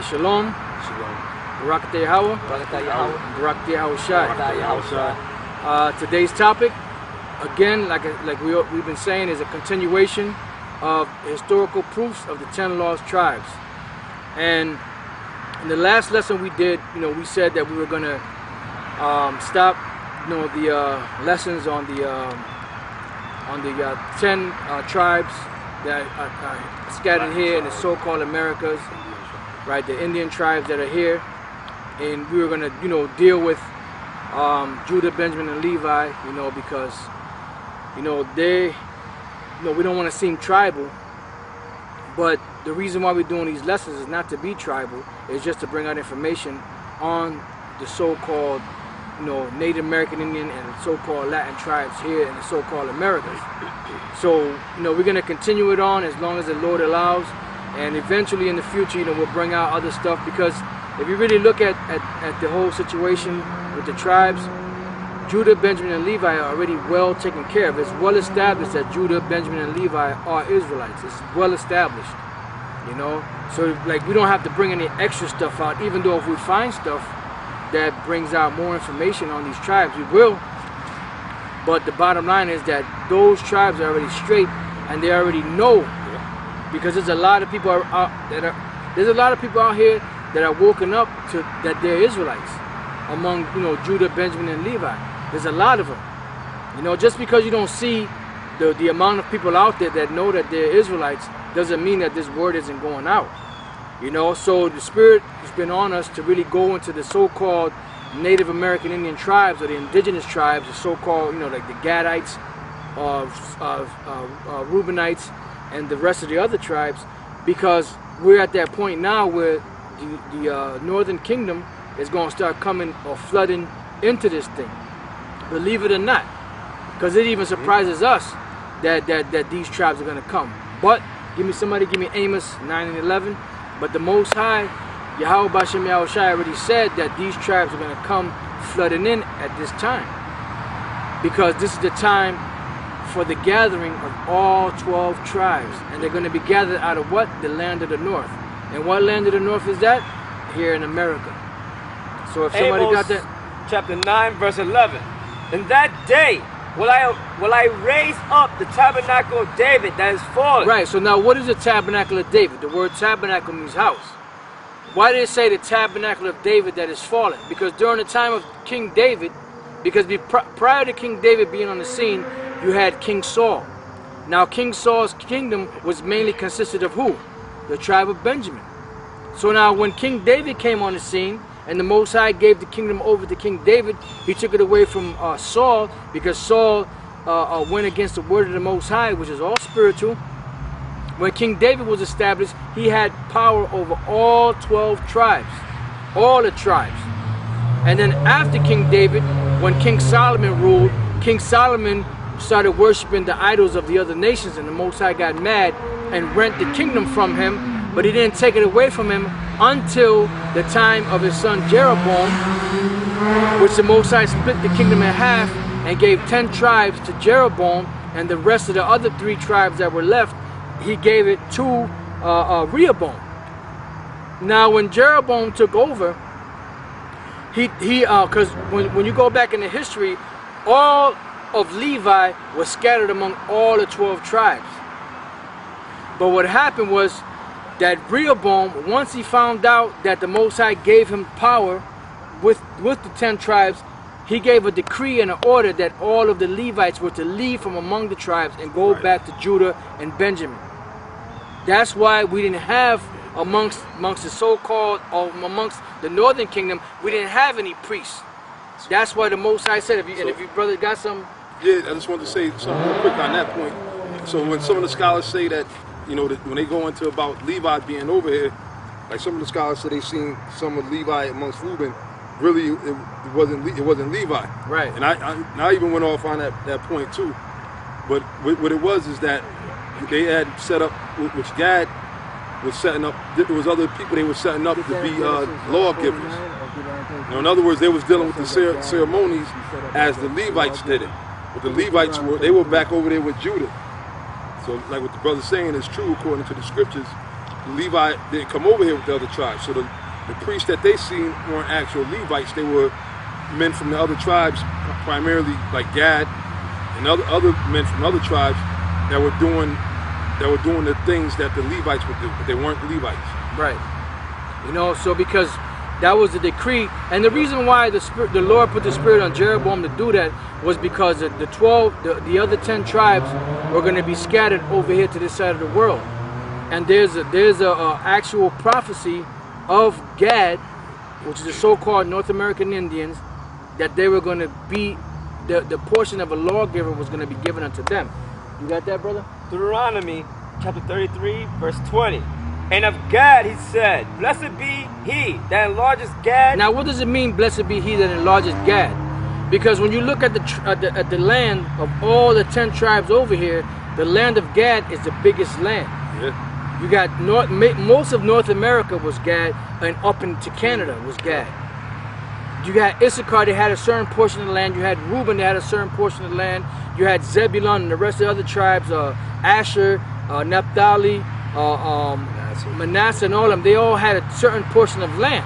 Shalom. Shalom. Barakateh Yahweh. Barakateh Yahweh Shai. Today's topic, again, like we've been saying, is a continuation of historical proofs of the 10 lost tribes. And in the last lesson we did, we said that we were going to stop, the lessons on the 10 tribes that are scattered here in the so-called Americas, right? The Indian tribes that are here, and we were going to, deal with Judah, Benjamin, and Levi, because, they, we don't want to seem tribal, but the reason why we're doing these lessons is not to be tribal. It's just to bring out information on the so-called, Native American Indian and so-called Latin tribes here in the so-called Americas. So, we're going to continue it on as long as the Lord allows, and eventually in the future, we'll bring out other stuff, because if you really look at the whole situation with the tribes, Judah, Benjamin, and Levi are already well taken care of. It's well established that Judah, Benjamin, and Levi are Israelites. It's well established, So, we don't have to bring any extra stuff out, even though if we find stuff that brings out more information on these tribes, we will. But the bottom line is that those tribes are already straight, and they already know, because there's a lot of people out here that are woken up to that they're Israelites among Judah, Benjamin, and Levi. There's a lot of them. Just because you don't see the amount of people out there that know that they're Israelites doesn't mean that this word isn't going out. So the Spirit has been on us to really go into the so-called Native American Indian tribes, or the indigenous tribes, the so-called, like the Gadites, Reubenites, and the rest of the other tribes, because we're at that point now where the Northern Kingdom is going to start coming or flooding into this thing. Believe it or not, because it even surprises us that these tribes are going to come. But give me Amos 9 and 11. But the Most High, Yahweh Bashem Yahweh Shai, already said that these tribes are going to come flooding in at this time, because this is the time for the gathering of all 12 tribes, and they're going to be gathered out of what? The land of the north. And what land of the north is that? Here in America. So if somebody Amos, got that, chapter 9, verse 11. In that day will I raise up the tabernacle of David that is fallen. Right, so now what is the tabernacle of David? The word tabernacle means house. Why did it say the tabernacle of David that is fallen? Because during the time of King David, because prior to King David being on the scene, you had King Saul. Now King Saul's kingdom was mainly consisted of who? The tribe of Benjamin. So now when King David came on the scene, and the Most High gave the kingdom over to King David, he took it away from Saul, because Saul went against the word of the Most High, which is all spiritual. When King David was established, he had power over all 12 tribes, all the tribes. And then after King David, when King Solomon ruled, King Solomon started worshiping the idols of the other nations, and the Most High got mad and rent the kingdom from him, but he didn't take it away from him until the time of his son Jeroboam, which the Most High split the kingdom in half and gave 10 tribes to Jeroboam, and the rest of the other 3 tribes that were left, he gave it to Rehoboam. Now when Jeroboam took over, because when you go back into history, all of Levi was scattered among all the 12 tribes. But what happened was that Rehoboam, once he found out that the Most High gave him power with the 10 tribes, he gave a decree and an order that all of the Levites were to leave from among the tribes and go back to Judah and Benjamin. That's why we didn't have amongst the so-called, or amongst the Northern Kingdom, we didn't have any priests. That's why the Most High said, if you brothers got some. Yeah, I just wanted to say something real quick on that point. So when some of the scholars say that, that when they go into about Levi being over here, like some of the scholars say they seen some of Levi amongst Reuben, really it wasn't Levi. Right. And I even went off on that point too. But what it was is that they had set up, which Gad was setting up, there was other people they were setting up to be lawgivers. In other words, they was dealing with the ceremonies as the Levites did it. But the Levites were back over there with Judah. So like what the brother's saying is true according to the scriptures, Levi didn't come over here with the other tribes. So the priests that they seen weren't actual Levites. They were men from the other tribes, primarily like Gad and other men from other tribes that were doing the things that the Levites would do, but they weren't Levites. Right. You know, so because that was the decree, and the reason why the Lord put the spirit on Jeroboam to do that was because the other 10 tribes were going to be scattered over here to this side of the world, and there's a actual prophecy of Gad, which is the so-called North American Indians, that they were going to be the portion of a lawgiver was going to be given unto them. You got that, brother? Deuteronomy chapter 33, verse 20. And of Gad he said, blessed be he that enlarges Gad. Now what does it mean, blessed be he that enlarges Gad? Because when you look at the land of all the 10 tribes over here, the land of Gad is the biggest land. Yeah. You got most of North America was Gad, and up into Canada was Gad. You had Issachar, they had a certain portion of the land. You had Reuben, they had a certain portion of the land. You had Zebulun and the rest of the other tribes, Asher, Naphtali, Manasseh, and all of them. They all had a certain portion of land.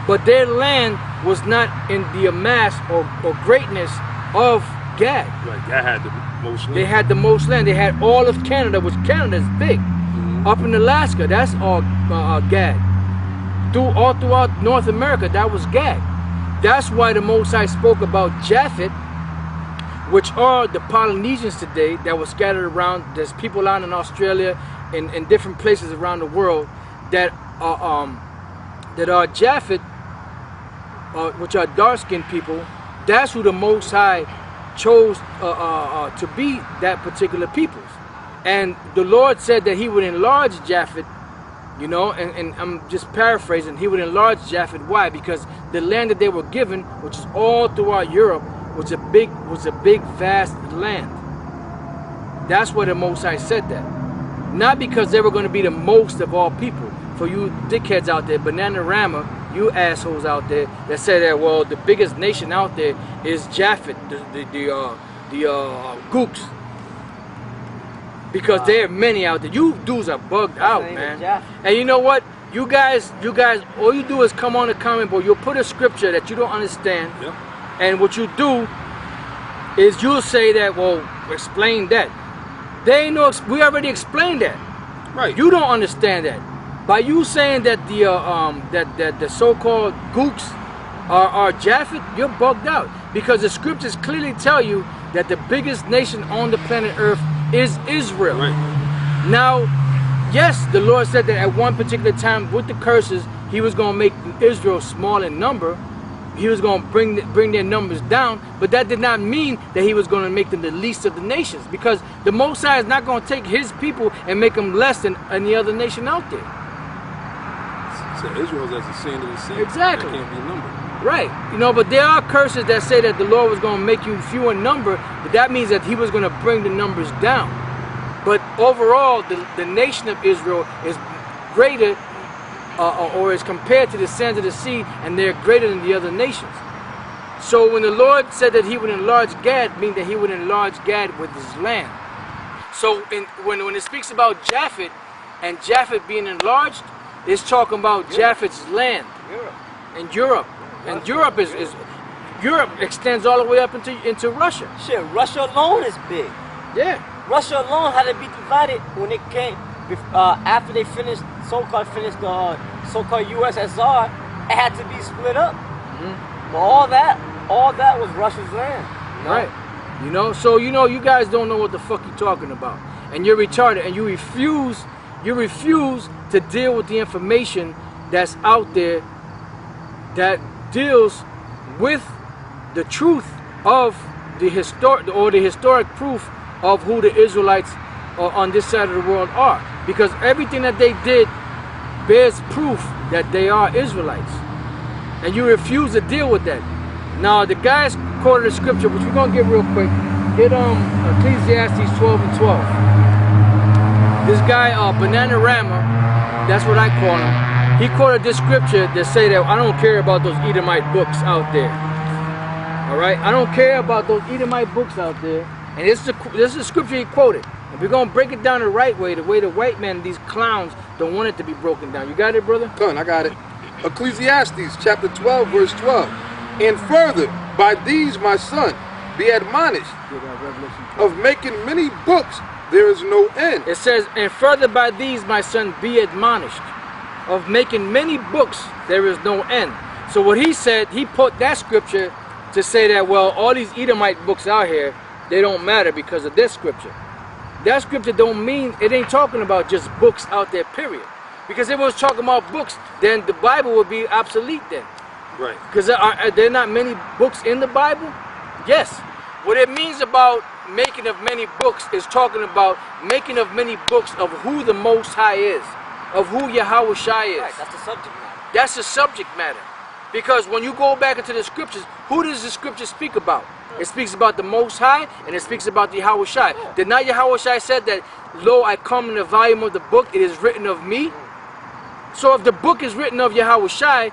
But their land was not in the amass or greatness of Gad. Right, Gad had the most land. They had the most land. They had all of Canada, which Canada is big. Up in Alaska, that's all Gad. All throughout North America, that was Gad. That's why the Most High spoke about Japhet, which are the Polynesians today that were scattered around. There's people out in Australia and in different places around the world that are Japhet, which are dark-skinned people. That's who the Most High chose to be that particular peoples. And the Lord said that he would enlarge Japhet, you know, and I'm just paraphrasing, he would enlarge Japhet. Why? Because the land that they were given, which is all throughout Europe, was a big, vast land. That's why the Most High said that. Not because they were going to be the most of all people. For you dickheads out there, Bananarama, you assholes out there that say that, well, the biggest nation out there is Japhet, the Gooks. Because there are many out there. You dudes are bugged out, man. And you know what? You guys, all you do is come on the comment board. You'll put a scripture that you don't understand. Yep. And what you do is you'll say that, well, explain that. They ain't no, we already explained that. Right. You don't understand that. By you saying that the so-called Gooks are Japhet, you're bugged out. Because the scriptures clearly tell you that the biggest nation on the planet Earth is Israel. Right. Now, yes, the Lord said that at one particular time with the curses, he was going to make Israel small in number. He was going to bring their numbers down, but that did not mean that he was going to make them the least of the nations, because the Most High is not going to take his people and make them less than any other nation out there. So Israel's as the sand of the sea. Exactly. That can't be numbered. Right. You know, but there are curses that say that the Lord was going to make you few in number, but that means that he was going to bring the numbers down. But overall, the nation of Israel is greater, or is compared to the sands of the sea, and they're greater than the other nations. So when the Lord said that he would enlarge Gad, means that he would enlarge Gad with his land. So when it speaks about Japhet and Japhet being enlarged, it's talking about Japhet's land. And Europe. And Europe is Europe extends all the way up into Russia. Shit, Russia alone is big. Yeah. Russia alone had to be divided when it came after they finished the so-called USSR. It had to be split up. But all that was Russia's land. You know? Right. You know, so you guys don't know what the fuck you're talking about, and you're retarded, and you refuse to deal with the information that's out there that deals with the truth of the historic proof of who the Israelites on this side of the world are, because everything that they did bears proof that they are Israelites, and you refuse to deal with that. Now the guys quoted a scripture, which we're gonna get real quick. Hit Ecclesiastes 12 and 12. This guy Bananarama, that's what I call him. He quoted this scripture that say that I don't care about those Edomite books out there. All right, I don't care about those Edomite books out there. And this is a scripture he quoted. And we're going to break it down the right way, the way the white man, these clowns, don't want it to be broken down. You got it, brother? Done, I got it. Ecclesiastes chapter 12, verse 12. And further, by these, my son, be admonished, of making many books, there is no end. It says, and further by these, my son, be admonished, of making many books, there is no end. So what he said, he put that scripture to say that, well, all these Edomite books out here, they don't matter because of this scripture. That scripture don't mean, it ain't talking about just books out there, period. Because if it was talking about books, then the Bible would be obsolete then. Right. Because are there not many books in the Bible? Yes. What it means about making of many books is talking about making of many books of who the Most High is, of who Yahweh Shai is. Right, that's the subject matter. That's the subject matter. Because when you go back into the scriptures, who does the scripture speak about? It speaks about the Most High, and it speaks about the Yahweh Shai. Did not Yahweh Shai said that, lo, I come in the volume of the book, it is written of me? So if the book is written of Yahweh Shai,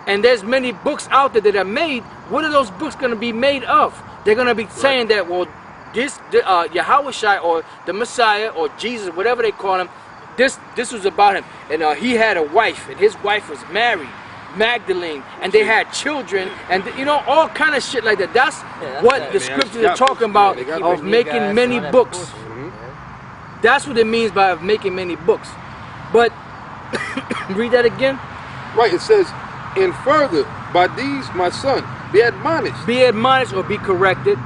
and there's many books out there that are made, what are those books going to be made of? They're going to be saying that, well, this Yahweh Shai, or the Messiah, or Jesus, whatever they call him, this was about him. And he had a wife, and his wife was married, Magdalene, and they had children, and you know, all kind of shit like that. That's what the scriptures are talking about, of making many books. That's what it means by making many books. But read that again. Right, it says, and further, by these, my son, be admonished. Be admonished or be corrected.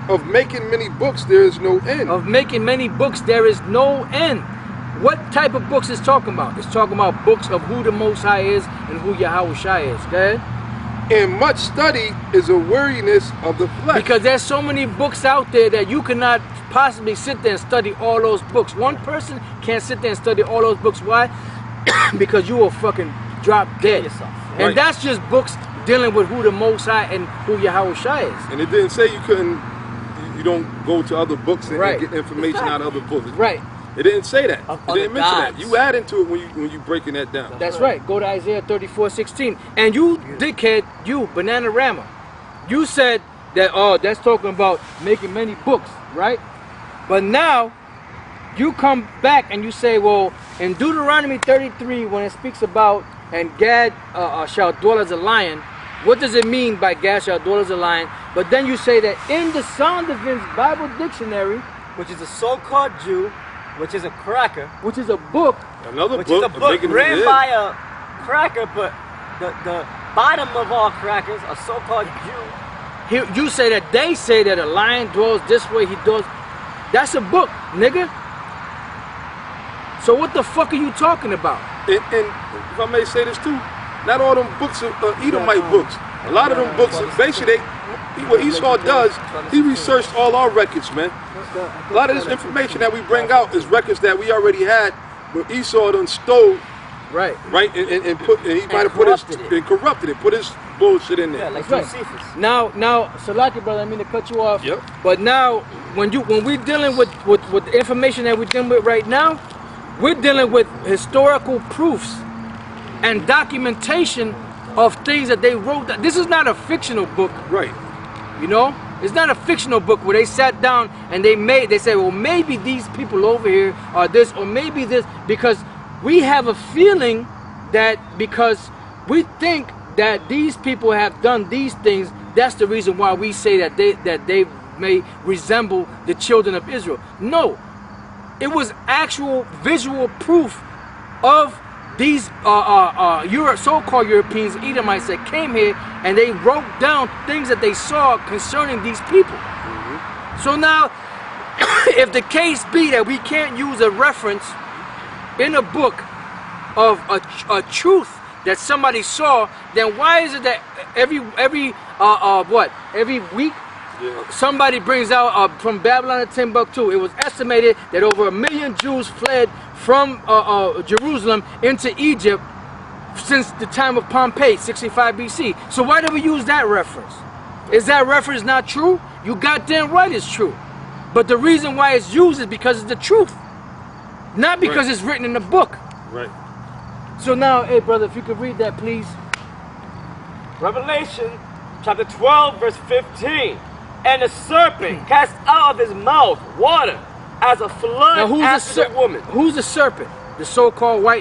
Of making many books, there is no end. Of making many books, there is no end. What type of books is talking about? It's talking about books of who the Most High is and who Yahweh Shai is. Go ahead. And much study is a weariness of the flesh. Because there's so many books out there that you cannot possibly sit there and study all those books. One person can't sit there and study all those books. Why? Because you will fucking drop dead. Right. And that's just books dealing with who the Most High and who Yahweh Shai is. And it didn't say you couldn't, you don't go to other books and Right. get information out of other books. Right. It didn't say that. Of It didn't other mention that. gods. You add into it when you breaking that down. That's right. Go to Isaiah 34:16. And you, dickhead, you, Bananarama, you said that, oh, that's talking about making many books, right? But now, you come back and you say, well, in Deuteronomy 33, when it speaks about, and Gad shall dwell as a lion, what does it mean by Gad shall dwell as a lion? But then you say that in the Zondervan's Bible Dictionary, Which is a so-called Jew, which is a cracker, which is a book, Another which book, is a book making written it by a cracker, but the bottom of all crackers, a so-called Jew. you say that they say that a lion dwells this way, he dwells. That's a book, nigga. So what the fuck are you talking about? And if I may say this too, not all them books are Edomite books. A lot of them books, basically, what Esau does, he researched all our records, man. A lot of this information that we bring out is records that we already had, but Esau done stole, Right. right, and he might have put his, and corrupted it, put his bullshit in there. Yeah, like That's right. Josephus. Now, Salaki, brother, I mean to cut you off. Yep. But now, when we're dealing with the information that we're dealing with right now, we're dealing with historical proofs and documentation of things that they wrote. This is not a fictional book, Right. you know? It's not a fictional book where they sat down and they said, well, maybe these people over here are this, or maybe this, because we have a feeling that because we think that these people have done these things, that's the reason why we say that they may resemble the children of Israel. No, it was actual visual proof of these so-called Europeans, Edomites, that came here and they wrote down things that they saw concerning these people. So now, if the case be that we can't use a reference in a book of a truth that somebody saw, then why is it that every week somebody brings out from Babylon to Timbuktu? It was estimated that over 1 million Jews fled from Jerusalem into Egypt since the time of Pompey, 65 BC. So why do we use that reference? Is that reference not true? You goddamn right it's true. But the reason why it's used is because it's the truth. Not because it's written in the book. Right. So now, hey brother, if you could read that, please. Revelation chapter 12, verse 15. And the serpent cast out of his mouth water as a flood Now after the woman. who's the serpent? The so-called white